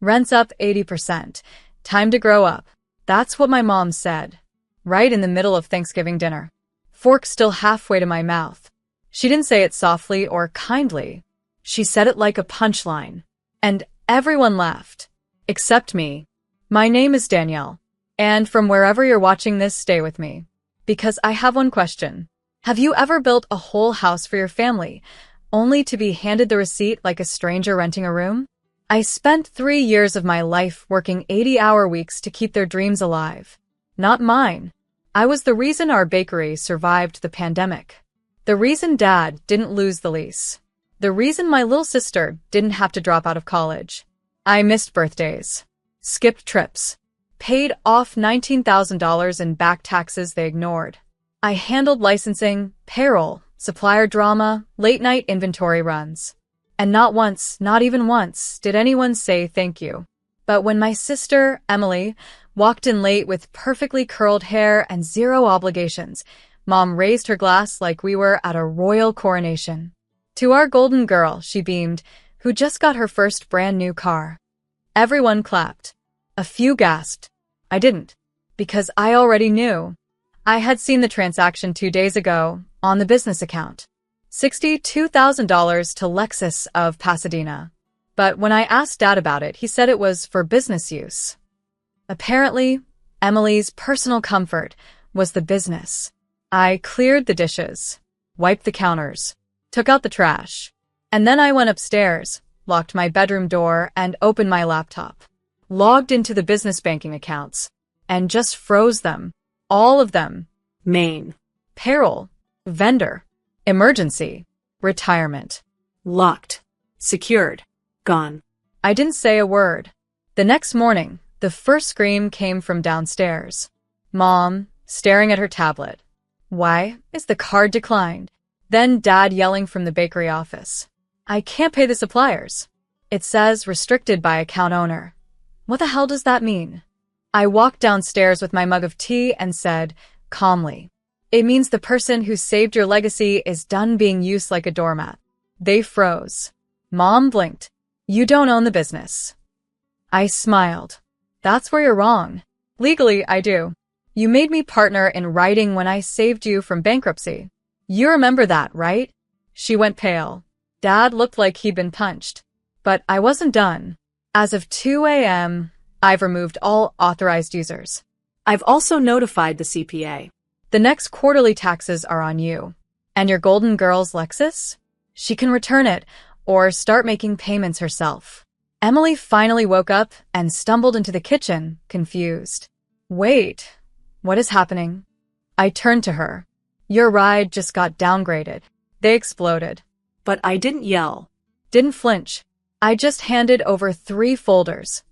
Rent's up 80%. Time to grow up. That's what my mom said. Right in the middle of Thanksgiving dinner. Fork still halfway to my mouth. She didn't say it softly or kindly. She said it like a punchline. And everyone laughed. Except me. My name is Danielle. And from wherever you're watching this, stay with me. Because I have one question. Have you ever built a whole house for your family, only to be handed the receipt like a stranger renting a room? I spent 3 years of my life working 80-hour weeks to keep their dreams alive. Not mine. I was the reason our bakery survived the pandemic. The reason Dad didn't lose the lease. The reason my little sister didn't have to drop out of college. I missed birthdays. Skipped trips. Paid off $19,000 in back taxes they ignored. I handled licensing, payroll, supplier drama, late-night inventory runs. And not once, not even once, did anyone say thank you. But when my sister, Emily, walked in late with perfectly curled hair and zero obligations, Mom raised her glass like we were at a royal coronation. To our golden girl, she beamed, who just got her first brand new car. Everyone clapped. A few gasped. I didn't. Because I already knew. I had seen the transaction 2 days ago, on the business account. $62,000 to Lexus of Pasadena. But when I asked Dad about it, he said it was for business use. Apparently, Emily's personal comfort was the business. I cleared the dishes, wiped the counters, took out the trash, and then I went upstairs, locked my bedroom door, and opened my laptop. Logged into the business banking accounts, and just froze them. All of them. Main. Payroll. Vendor. Emergency. Retirement. Locked. Secured. Gone. I didn't say a word. The next morning, the first scream came from downstairs. Mom, staring at her tablet. Why is the card declined? Then Dad yelling from the bakery office. I can't pay the suppliers. It says restricted by account owner. What the hell does that mean? I walked downstairs with my mug of tea and said, calmly, it means the person who saved your legacy is done being used like a doormat. They froze. Mom blinked. You don't own the business. I smiled. That's where you're wrong. Legally, I do. You made me partner in writing when I saved you from bankruptcy. You remember that, right? She went pale. Dad looked like he'd been punched. But I wasn't done. As of 2 a.m., I've removed all authorized users. I've also notified the CPA. The next quarterly taxes are on you. And your golden girl's Lexus? She can return it or start making payments herself. Emily finally woke up and stumbled into the kitchen, confused. Wait, what is happening? I turned to her. Your ride just got downgraded. They exploded. But I didn't yell. Didn't flinch. I just handed over 3 folders.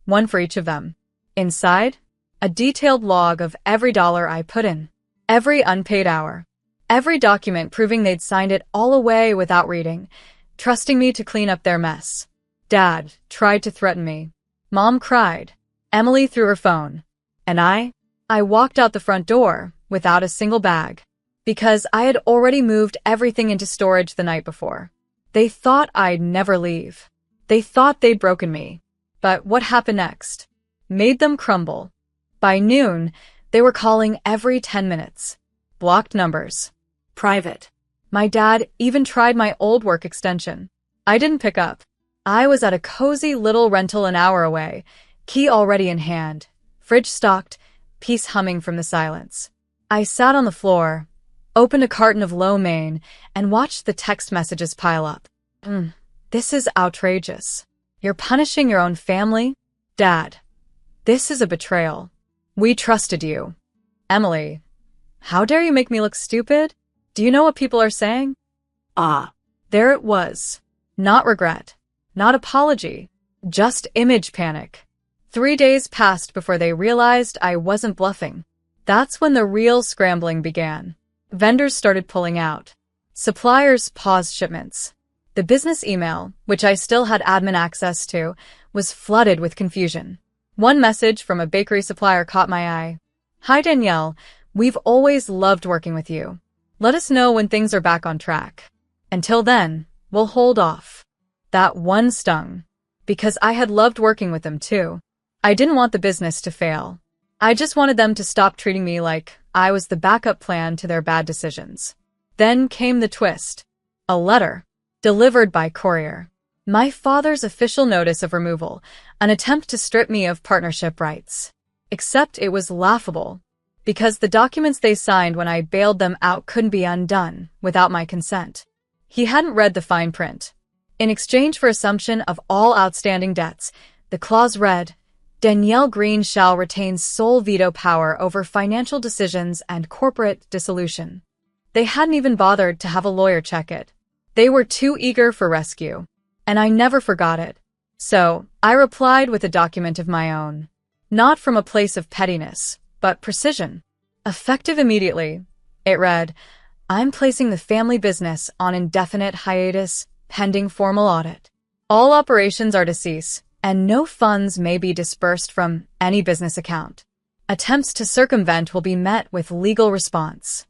One for each of them. Inside, a detailed log of every dollar I put in. Every unpaid hour. Every document proving they'd signed it all away without reading, trusting me to clean up their mess. Dad tried to threaten me. Mom cried. Emily threw her phone. And I walked out the front door without a single bag. Because I had already moved everything into storage the night before. They thought I'd never leave. They thought they'd broken me. But what happened next made them crumble. By noon, they were calling every 10 minutes. Blocked numbers. Private. My dad even tried my old work extension. I didn't pick up. I was at a cozy little rental an hour away, key already in hand, fridge stocked, peace humming from the silence. I sat on the floor, opened a carton of lo mein, and watched the text messages pile up. This is outrageous. You're punishing your own family? Dad, this is a betrayal. We trusted you. Emily, how dare you make me look stupid? Do you know what people are saying? There it was. Not regret. Not apology. Just image panic. 3 days passed before they realized I wasn't bluffing. That's when the real scrambling began. Vendors started pulling out. Suppliers paused shipments. The business email, which I still had admin access to, was flooded with confusion. One message from a bakery supplier caught my eye. Hi Danielle, we've always loved working with you. Let us know when things are back on track. Until then, we'll hold off. That one stung. because I had loved working with them too. I didn't want the business to fail. I just wanted them to stop treating me like I was the backup plan to their bad decisions. Then came the twist. A letter, delivered by courier. My father's official notice of removal, an attempt to strip me of partnership rights. Except it was laughable, because the documents they signed when I bailed them out couldn't be undone without my consent. He hadn't read the fine print. In exchange for assumption of all outstanding debts, the clause read, Danielle Green shall retain sole veto power over financial decisions and corporate dissolution. They hadn't even bothered to have a lawyer check it. They were too eager for rescue, and I never forgot it. So, I replied with a document of my own. Not from a place of pettiness, but precision. Effective immediately, it read, I'm placing the family business on indefinite hiatus, pending formal audit. All operations are to cease, and no funds may be disbursed from any business account. Attempts to circumvent will be met with legal response.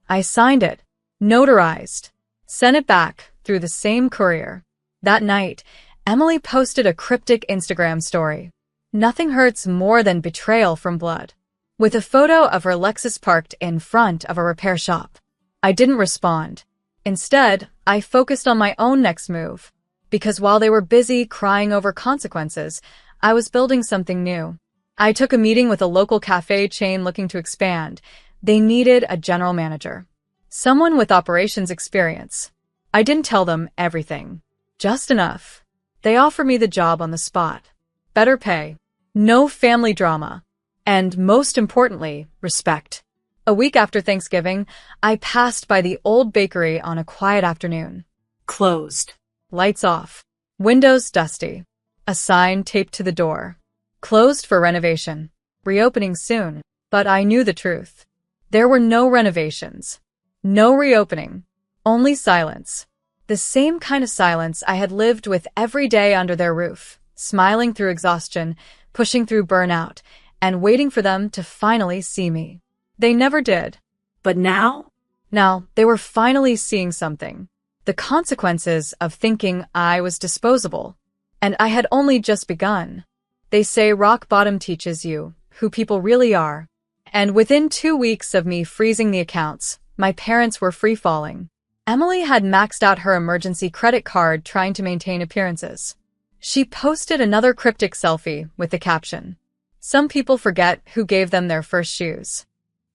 I signed it, notarized, sent it back through the same courier. That night, Emily posted a cryptic Instagram story. Nothing hurts more than betrayal from blood. With a photo of her Lexus parked in front of a repair shop. I didn't respond. Instead, I focused on my own next move. Because while they were busy crying over consequences, I was building something new. I took a meeting with a local cafe chain looking to expand. They needed a general manager. Someone with operations experience. I didn't tell them everything. Just enough. They offered me the job on the spot. Better pay. No family drama. And most importantly, respect. A week after Thanksgiving, I passed by the old bakery on a quiet afternoon. Closed. Lights off. Windows dusty. A sign taped to the door. Closed for renovation. Reopening soon. But I knew the truth. There were no renovations. No reopening. Only silence. The same kind of silence I had lived with every day under their roof, smiling through exhaustion, pushing through burnout, and waiting for them to finally see me. They never did. But now? Now, they were finally seeing something. The consequences of thinking I was disposable. And I had only just begun. They say rock bottom teaches you who people really are. And within 2 weeks of me freezing the accounts, my parents were free-falling. Emily had maxed out her emergency credit card trying to maintain appearances. She posted another cryptic selfie with the caption, Some people forget who gave them their first shoes.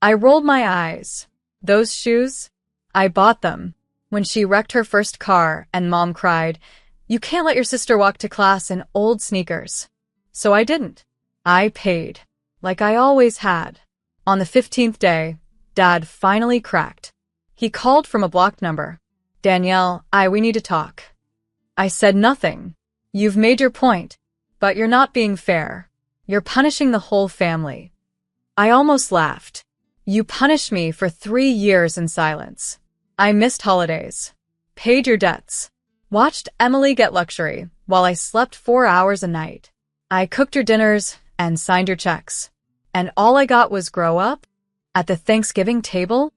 I rolled my eyes. Those shoes? I bought them. When she wrecked her first car and Mom cried, You can't let your sister walk to class in old sneakers. So I didn't. I paid. Like I always had. On the 15th day, Dad finally cracked. He called from a blocked number. Danielle, we need to talk. I said nothing. You've made your point, but you're not being fair. You're punishing the whole family. I almost laughed. You punished me for 3 years in silence. I missed holidays. Paid your debts. Watched Emily get luxury while I slept 4 hours a night. I cooked your dinners and signed your checks. And all I got was grow up? At the Thanksgiving table?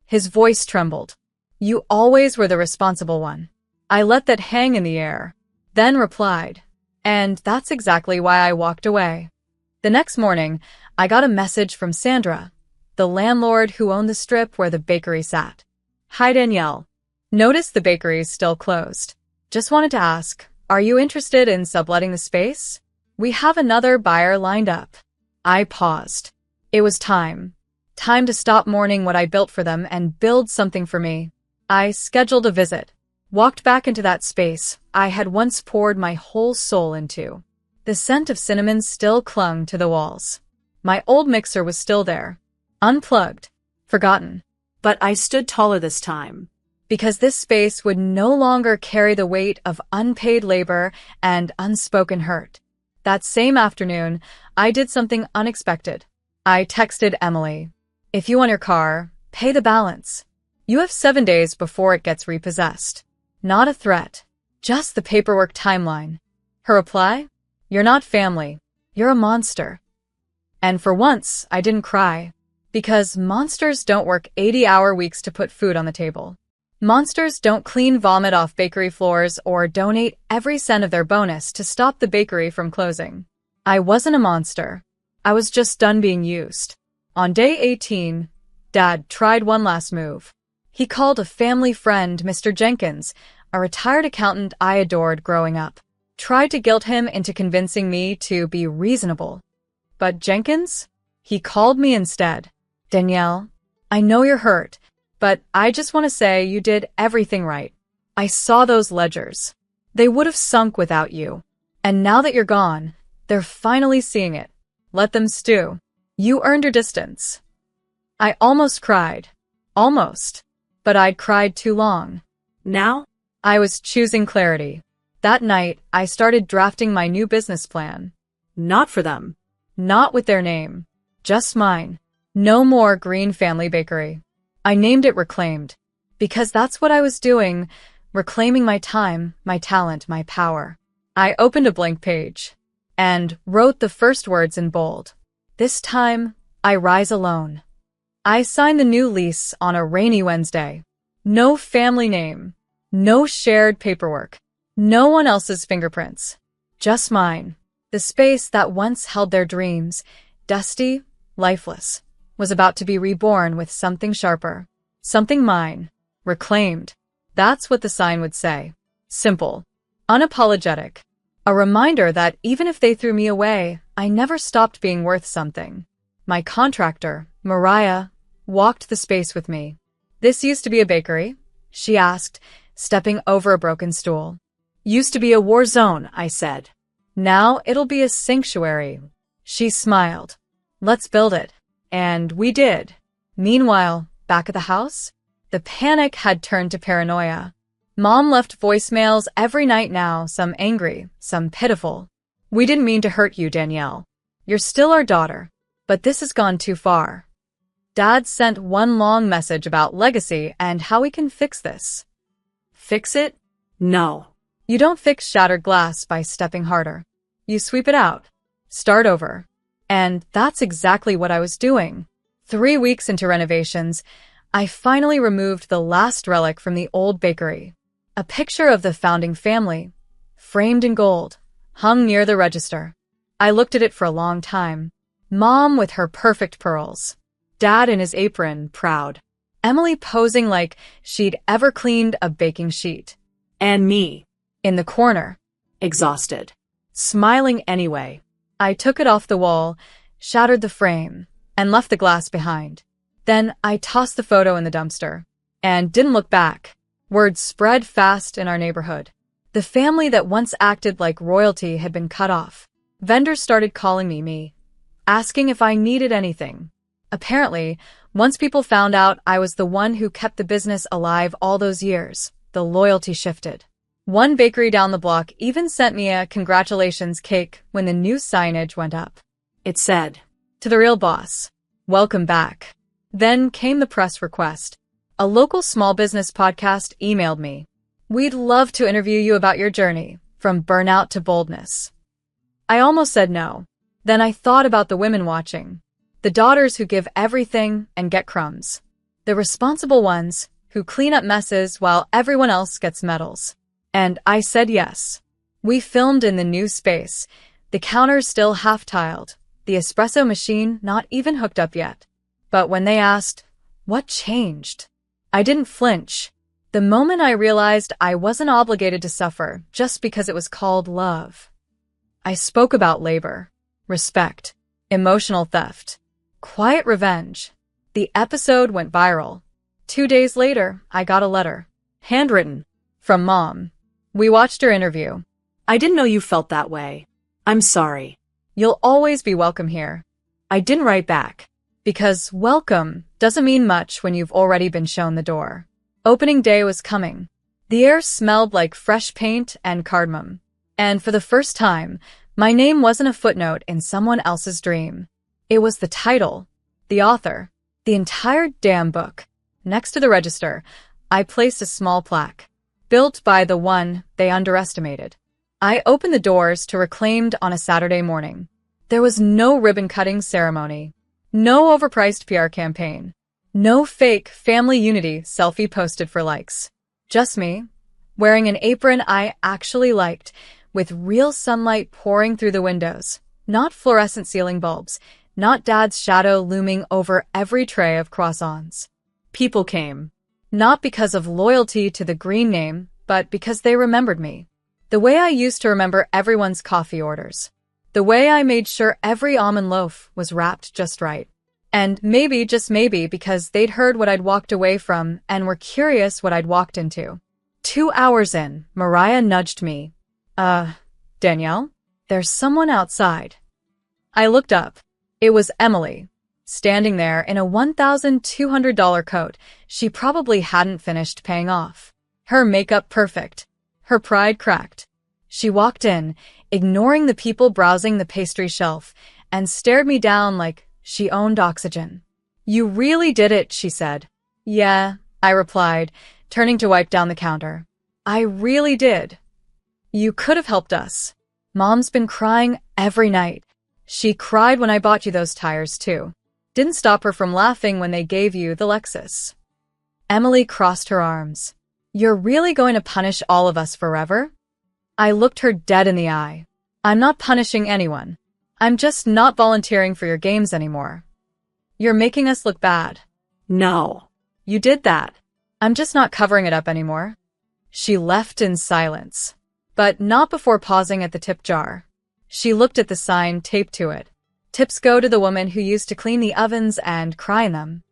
His voice trembled. You always were the responsible one. I let that hang in the air, then replied. And that's exactly why I walked away. The next morning, I got a message from Sandra, the landlord who owned the strip where the bakery sat. Hi Danielle. Noticed the bakery's still closed. Just wanted to ask, are you interested in subletting the space? We have another buyer lined up. I paused. It was time. Time to stop mourning what I built for them and build something for me. I scheduled a visit. Walked back into that space I had once poured my whole soul into. The scent of cinnamon still clung to the walls. My old mixer was still there. Unplugged. Forgotten. But I stood taller this time. Because this space would no longer carry the weight of unpaid labor and unspoken hurt. That same afternoon, I did something unexpected. I texted Emily. If you want your car, pay the balance. You have 7 days before it gets repossessed. Not a threat. Just the paperwork timeline. Her reply? You're not family. You're a monster. And for once, I didn't cry. Because monsters don't work 80-hour weeks to put food on the table. Monsters don't clean vomit off bakery floors or donate every cent of their bonus to stop the bakery from closing. I wasn't a monster. I was just done being used. On day 18, Dad tried one last move. He called a family friend, Mr. Jenkins, a retired accountant I adored growing up. Tried to guilt him into convincing me to be reasonable. But Jenkins? He called me instead. Danielle, I know you're hurt, but I just want to say you did everything right. I saw those ledgers. They would have sunk without you. And now that you're gone, they're finally seeing it. Let them stew. You earned your distance. I almost cried. Almost. But I'd cried too long. Now? I was choosing clarity. That night, I started drafting my new business plan. Not for them. Not with their name. Just mine. No more Green Family Bakery. I named it Reclaimed. Because that's what I was doing, reclaiming my time, my talent, my power. I opened a blank page and wrote the first words in bold. This time, I rise alone. I signed the new lease on a rainy Wednesday. No family name. No shared paperwork. No one else's fingerprints. Just mine. The space that once held their dreams, dusty, lifeless, was about to be reborn with something sharper. Something mine. Reclaimed. That's what the sign would say. Simple. Unapologetic. A reminder that even if they threw me away, I never stopped being worth something. My contractor, Mariah, walked the space with me. This used to be a bakery? She asked, stepping over a broken stool. Used to be a war zone, I said. Now it'll be a sanctuary. She smiled. Let's build it. And we did. Meanwhile, back at the house, the panic had turned to paranoia. Mom left voicemails every night now, some angry, some pitiful. We didn't mean to hurt you, Danielle. You're still our daughter. But this has gone too far. Dad sent one long message about legacy and how we can fix this. Fix it? No. You don't fix shattered glass by stepping harder. You sweep it out. Start over. And that's exactly what I was doing. 3 weeks into renovations, I finally removed the last relic from the old bakery. A picture of the founding family, framed in gold, hung near the register. I looked at it for a long time. Mom with her perfect pearls. Dad in his apron, proud. Emily posing like she'd ever cleaned a baking sheet. And me. In the corner. Exhausted. Smiling anyway. I took it off the wall, shattered the frame, and left the glass behind. Then I tossed the photo in the dumpster. And didn't look back. Word spread fast in our neighborhood. The family that once acted like royalty had been cut off. Vendors started calling me, asking if I needed anything. Apparently, once people found out I was the one who kept the business alive all those years, the loyalty shifted. One bakery down the block even sent me a congratulations cake when the new signage went up. It said, "To the real boss, welcome back." Then came the press request. A local small business podcast emailed me. We'd love to interview you about your journey, from burnout to boldness. I almost said no. Then I thought about the women watching. The daughters who give everything and get crumbs. The responsible ones who clean up messes while everyone else gets medals. And I said yes. We filmed in the new space, the counters still half-tiled, the espresso machine not even hooked up yet. But when they asked, what changed? I didn't flinch. The moment I realized I wasn't obligated to suffer just because it was called love. I spoke about labor, respect, emotional theft, quiet revenge. The episode went viral. 2 days later, I got a letter, handwritten, from Mom. We watched her interview. I didn't know you felt that way. I'm sorry. You'll always be welcome here. I didn't write back. Because welcome doesn't mean much when you've already been shown the door. Opening day was coming. The air smelled like fresh paint and cardamom. And for the first time, my name wasn't a footnote in someone else's dream. It was the title, the author, the entire damn book. Next to the register, I placed a small plaque, built by the one they underestimated. I opened the doors to Reclaimed on a Saturday morning. There was no ribbon-cutting ceremony. No overpriced PR campaign. No fake family unity selfie posted for likes. Just me, wearing an apron I actually liked, with real sunlight pouring through the windows, not fluorescent ceiling bulbs, not Dad's shadow looming over every tray of croissants. People came. Not because of loyalty to the green name, but because they remembered me. The way I used to remember everyone's coffee orders. The way I made sure every almond loaf was wrapped just right. And maybe, just maybe, because they'd heard what I'd walked away from and were curious what I'd walked into. 2 hours in, Mariah nudged me. Danielle? There's someone outside. I looked up. It was Emily. Standing there in a $1,200 coat she probably hadn't finished paying off. Her makeup perfect. Her pride cracked. She walked in, ignoring the people browsing the pastry shelf, and stared me down like she owned oxygen. You really did it, she said. Yeah, I replied, turning to wipe down the counter. I really did. You could have helped us. Mom's been crying every night. She cried when I bought you those tires, too. Didn't stop her from laughing when they gave you the Lexus. Emily crossed her arms. You're really going to punish all of us forever? I looked her dead in the eye. I'm not punishing anyone. I'm just not volunteering for your games anymore. You're making us look bad. No. You did that. I'm just not covering it up anymore. She left in silence, but not before pausing at the tip jar. She looked at the sign taped to it. Tips go to the woman who used to clean the ovens and cry in them.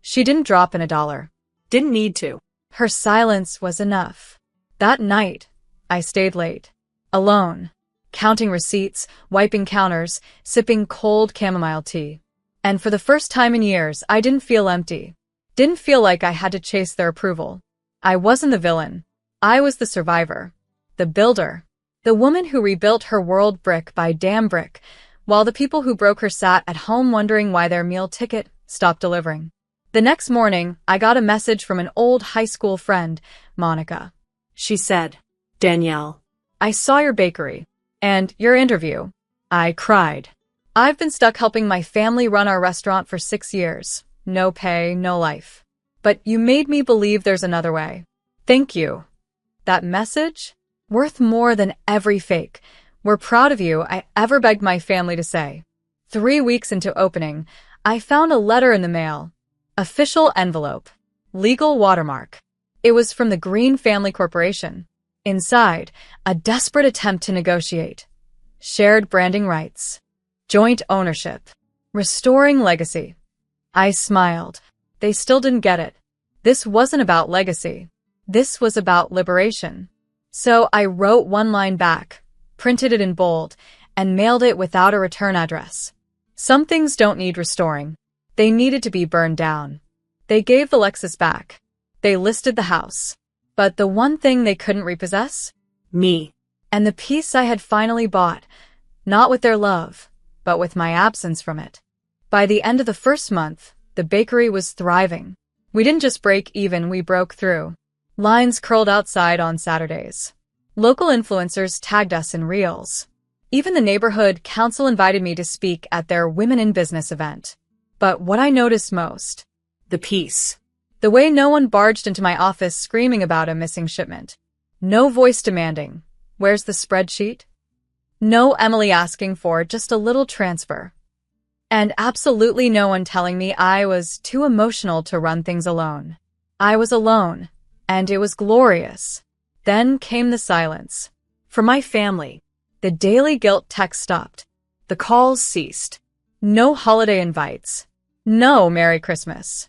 She didn't drop in $1. Didn't need to. Her silence was enough. That night, I stayed late. Alone. Counting receipts, wiping counters, sipping cold chamomile tea. And for the first time in years, I didn't feel empty. Didn't feel like I had to chase their approval. I wasn't the villain. I was the survivor. The builder. The woman who rebuilt her world brick by damn brick, while the people who broke her sat at home wondering why their meal ticket stopped delivering. The next morning, I got a message from an old high school friend, Monica. She said, Danielle, I saw your bakery. And your interview. I cried. I've been stuck helping my family run our restaurant for 6 years. No pay, no life. But you made me believe there's another way. Thank you. That message? Worth more than every fake. We're proud of you, I ever begged my family to say. 3 weeks into opening, I found a letter in the mail. Official envelope. Legal watermark. It was from the Green Family Corporation. Inside, a desperate attempt to negotiate. Shared branding rights. Joint ownership. Restoring legacy. I smiled. They still didn't get it. This wasn't about legacy. This was about liberation. So I wrote one line back, printed it in bold, and mailed it without a return address. Some things don't need restoring. They needed to be burned down. They gave the Lexus back. They listed the house. But the one thing they couldn't repossess? Me. And the peace I had finally bought, not with their love, but with my absence from it. By the end of the first month, the bakery was thriving. We didn't just break even, we broke through. Lines curled outside on Saturdays. Local influencers tagged us in reels. Even the neighborhood council invited me to speak at their Women in Business event. But what I noticed most? The peace. The way no one barged into my office screaming about a missing shipment. No voice demanding, where's the spreadsheet? No Emily asking for just a little transfer. And absolutely no one telling me I was too emotional to run things alone. I was alone, and it was glorious. Then came the silence. For my family, the daily guilt text stopped. The calls ceased. No holiday invites. No Merry Christmas.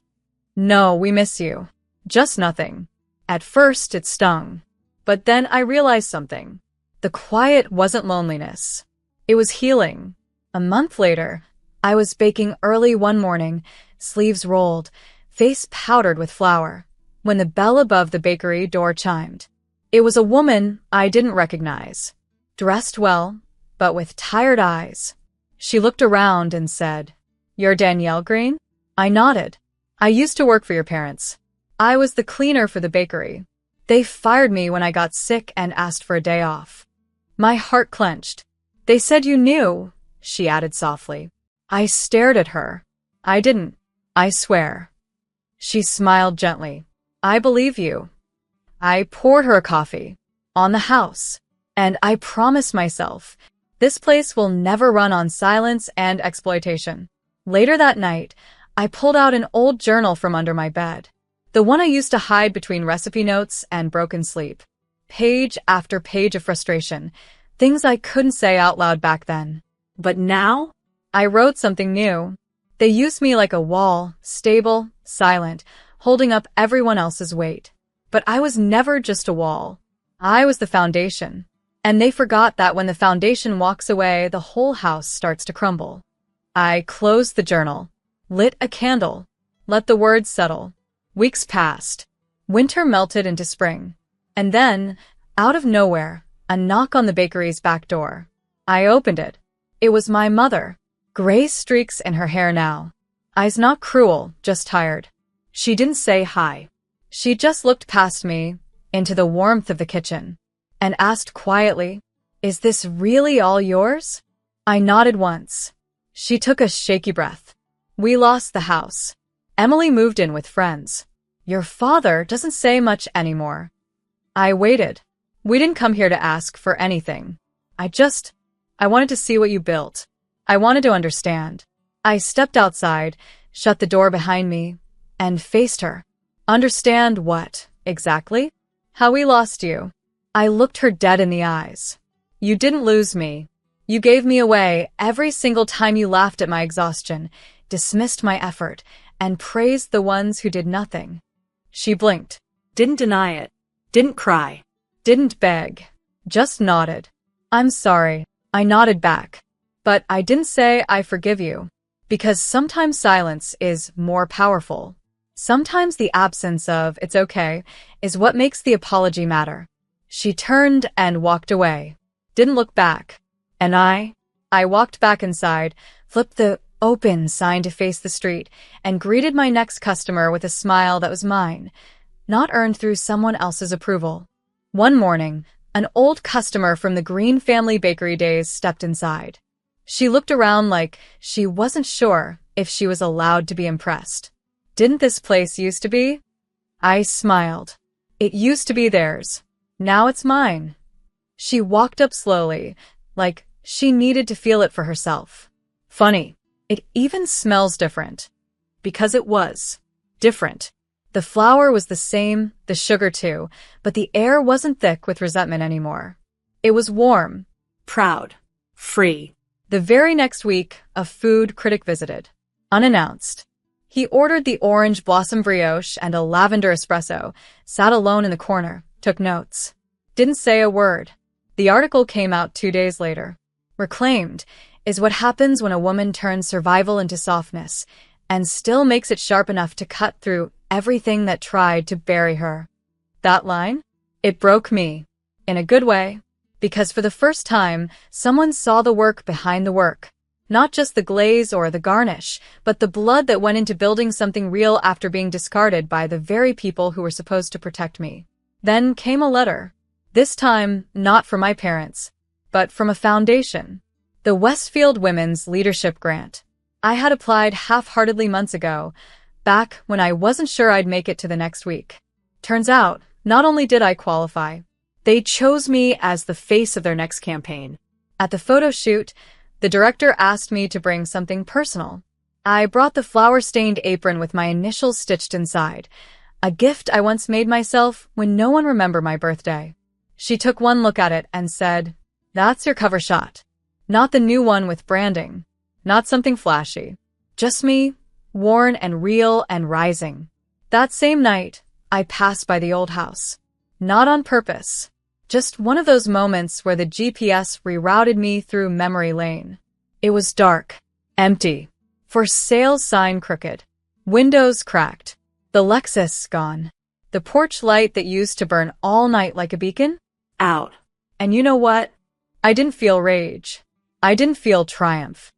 No, we miss you. Just nothing. At first, it stung. But then I realized something. The quiet wasn't loneliness. It was healing. A month later, I was baking early one morning, sleeves rolled, face powdered with flour, when the bell above the bakery door chimed. It was a woman I didn't recognize. Dressed well, but with tired eyes. She looked around and said, You're Danielle Green? I nodded. I used to work for your parents. I was the cleaner for the bakery. They fired me when I got sick and asked for a day off. My heart clenched. They said you knew, she added softly. I stared at her. I didn't. I swear. She smiled gently. I believe you. I poured her a coffee. On the house. And I promised myself, this place will never run on silence and exploitation. Later that night, I pulled out an old journal from under my bed. The one I used to hide between recipe notes and broken sleep. Page after page of frustration. Things I couldn't say out loud back then. But now? I wrote something new. They used me like a wall, stable, silent, holding up everyone else's weight. But I was never just a wall. I was the foundation. And they forgot that when the foundation walks away, the whole house starts to crumble. I closed the journal, lit a candle, let the words settle. Weeks passed. Winter melted into spring. And then, out of nowhere, a knock on the bakery's back door. I opened it. It was my mother. Gray streaks in her hair now. Eyes not cruel, just tired. She didn't say hi. She just looked past me, into the warmth of the kitchen, and asked quietly, "Is this really all yours?" I nodded once. She took a shaky breath. "We lost the house. Emily moved in with friends. Your father doesn't say much anymore." I waited. "We didn't come here to ask for anything. I wanted to see what you built. I wanted to understand." I stepped outside, shut the door behind me, and faced her. "Understand what, exactly?" "How we lost you." I looked her dead in the eyes. "You didn't lose me. You gave me away every single time you laughed at my exhaustion, dismissed my effort, and praised the ones who did nothing." She blinked. Didn't deny it. Didn't cry. Didn't beg. Just nodded. "I'm sorry." I nodded back. "But I didn't say I forgive you. Because sometimes silence is more powerful. Sometimes the absence of "it's okay" is what makes the apology matter." She turned and walked away. Didn't look back. And I walked back inside, flipped the open sign to face the street, and greeted my next customer with a smile that was mine, not earned through someone else's approval. One morning, an old customer from the Green family bakery days stepped inside. She looked around like she wasn't sure if she was allowed to be impressed. "Didn't this place used to be?" I smiled. "It used to be theirs. Now it's mine." She walked up slowly, like she needed to feel it for herself. "Funny. It even smells different." Because it was. Different. The flour was the same, the sugar too, but the air wasn't thick with resentment anymore. It was warm. Proud. Free. The very next week, a food critic visited. Unannounced. He ordered the orange blossom brioche and a lavender espresso, sat alone in the corner, took notes. Didn't say a word. The article came out 2 days later. "Reclaimed is what happens when a woman turns survival into softness and still makes it sharp enough to cut through everything that tried to bury her." That line? It broke me. In a good way. Because for the first time, someone saw the work behind the work. Not just the glaze or the garnish, but the blood that went into building something real after being discarded by the very people who were supposed to protect me. Then came a letter. This time, not from my parents, but from a foundation. The Westfield Women's Leadership Grant. I had applied half-heartedly months ago, back when I wasn't sure I'd make it to the next week. Turns out, not only did I qualify, they chose me as the face of their next campaign. At the photo shoot, the director asked me to bring something personal. I brought the flower-stained apron with my initials stitched inside, a gift I once made myself when no one remembered my birthday. She took one look at it and said, "That's your cover shot. Not the new one with branding. Not something flashy. Just me, worn and real and rising." That same night, I passed by the old house. Not on purpose. Just one of those moments where the GPS rerouted me through memory lane. It was dark, empty, for sale sign crooked, windows cracked, the Lexus gone, the porch light that used to burn all night like a beacon, out. And you know what? I didn't feel rage. I didn't feel triumph.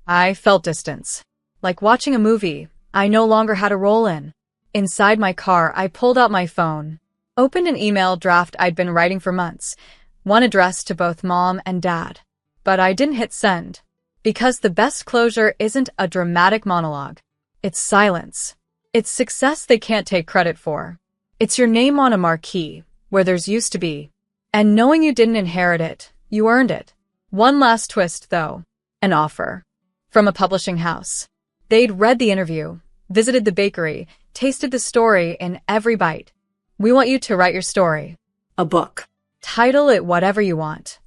I felt distance. Like watching a movie I no longer had a role in. Inside my car, I pulled out my phone, opened an email draft I'd been writing for months, one addressed to both Mom and Dad. But I didn't hit send. Because the best closure isn't a dramatic monologue. It's silence. It's success they can't take credit for. It's your name on a marquee, where there's used to be. And knowing you didn't inherit it, you earned it. One last twist, though. An offer. From a publishing house. They'd read the interview, visited the bakery, tasted the story in every bite. We want you to write your story. A book. Title it whatever you want.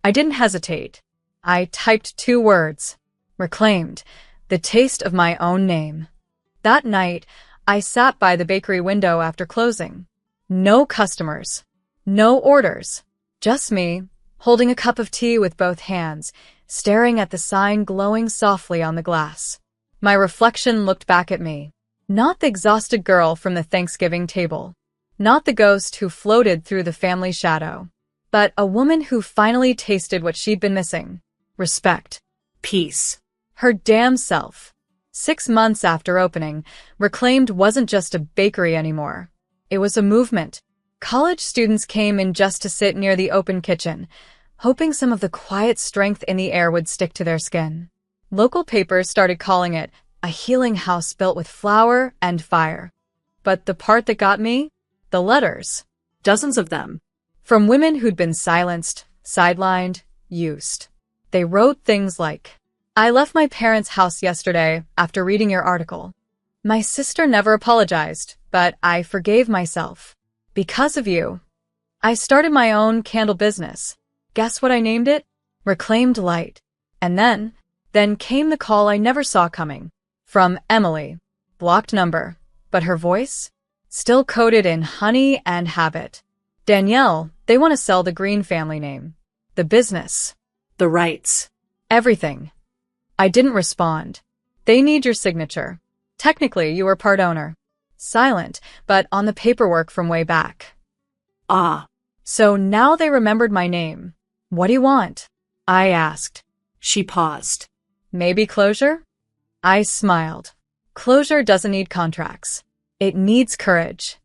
I didn't hesitate. I typed 2 words. Reclaimed. The taste of my own name. That night, I sat by the bakery window after closing. No customers. No orders. Just me, holding a cup of tea with both hands, staring at the sign glowing softly on the glass. My reflection looked back at me. Not the exhausted girl from the Thanksgiving table. Not the ghost who floated through the family shadow. But a woman who finally tasted what she'd been missing. Respect. Peace. Her damn self. 6 months after opening, Reclaimed wasn't just a bakery anymore. It was a movement. College students came in just to sit near the open kitchen, hoping some of the quiet strength in the air would stick to their skin. Local papers started calling it a healing house built with flour and fire. But the part that got me? The letters. Dozens of them. From women who'd been silenced, sidelined, used. They wrote things like, I left my parents' house yesterday after reading your article. My sister never apologized, but I forgave myself. Because of you. I started my own candle business. Guess what I named it? Reclaimed Light. And then came the call I never saw coming. From Emily. Blocked number. But her voice? Still coded in honey and habit. Danielle, they want to sell the Green family name. The business. The rights. Everything. I didn't respond. They need your signature. Technically, you were part owner. Silent, but on the paperwork from way back. Ah. So now they remembered my name. What do you want? I asked. She paused. Maybe closure? I smiled. Closure doesn't need contracts. It needs courage.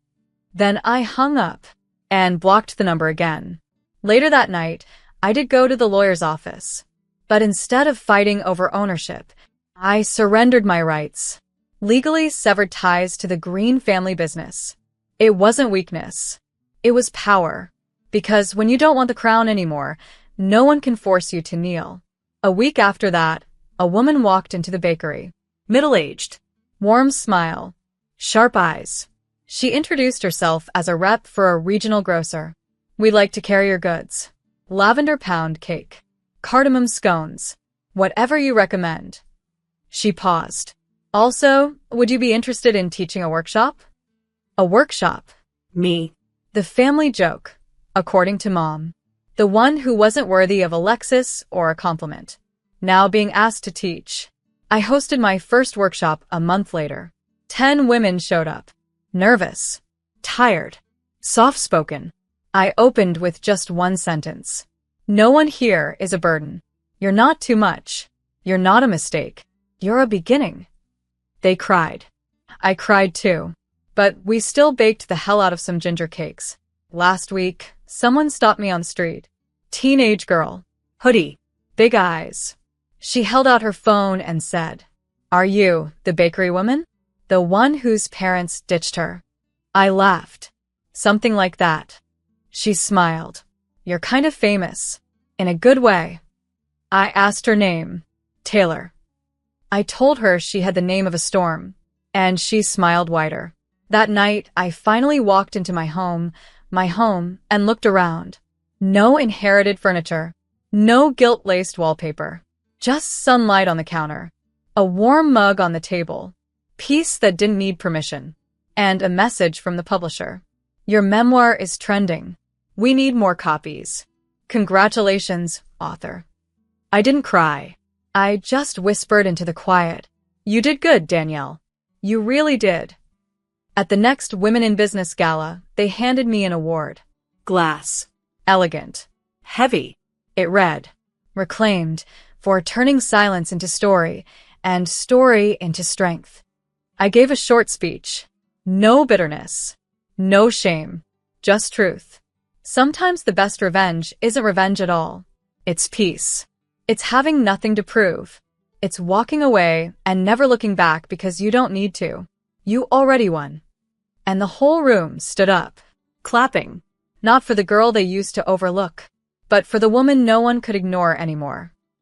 Then I hung up and blocked the number again. Later that night, I did go to the lawyer's office. But instead of fighting over ownership, I surrendered my rights. Legally severed ties to the Green family business. It wasn't weakness. It was power. Because when you don't want the crown anymore, no one can force you to kneel. A week after that, a woman walked into the bakery. Middle-aged. Warm smile. Sharp eyes. She introduced herself as a rep for a regional grocer. We'd like to carry your goods. Lavender pound cake. Cardamom scones. Whatever you recommend. She paused. Also, would you be interested in teaching a workshop? A workshop. Me. The family joke, according to Mom. The one who wasn't worthy of a Lexus or a compliment. Now being asked to teach. I hosted my first workshop a month later. 10 women showed up. Nervous. Tired. Soft-spoken. I opened with just one sentence. No one here is a burden. You're not too much. You're not a mistake. You're a beginning. They cried. I cried too. But we still baked the hell out of some ginger cakes. Last week, someone stopped me on the street. Teenage girl. Hoodie. Big eyes. She held out her phone and said, Are you the bakery woman? The one whose parents ditched her. I laughed. Something like that. She smiled. You're kind of famous. In a good way. I asked her name. Taylor. I told her she had the name of a storm. And she smiled wider. That night, I finally walked into my home, and looked around. No inherited furniture. No gilt-laced wallpaper. Just sunlight on the counter. A warm mug on the table. Peace that didn't need permission. And a message from the publisher. Your memoir is trending. We need more copies. Congratulations, author. I didn't cry. I just whispered into the quiet. You did good, Danielle. You really did. At the next Women in Business Gala, they handed me an award. Glass. Elegant. Heavy. It read, Reclaimed, for turning silence into story, and story into strength. I gave a short speech. No bitterness. No shame. Just truth. Sometimes the best revenge isn't revenge at all. It's peace. It's having nothing to prove. It's walking away and never looking back because you don't need to. You already won. And the whole room stood up, clapping. Not for the girl they used to overlook, but for the woman no one could ignore anymore.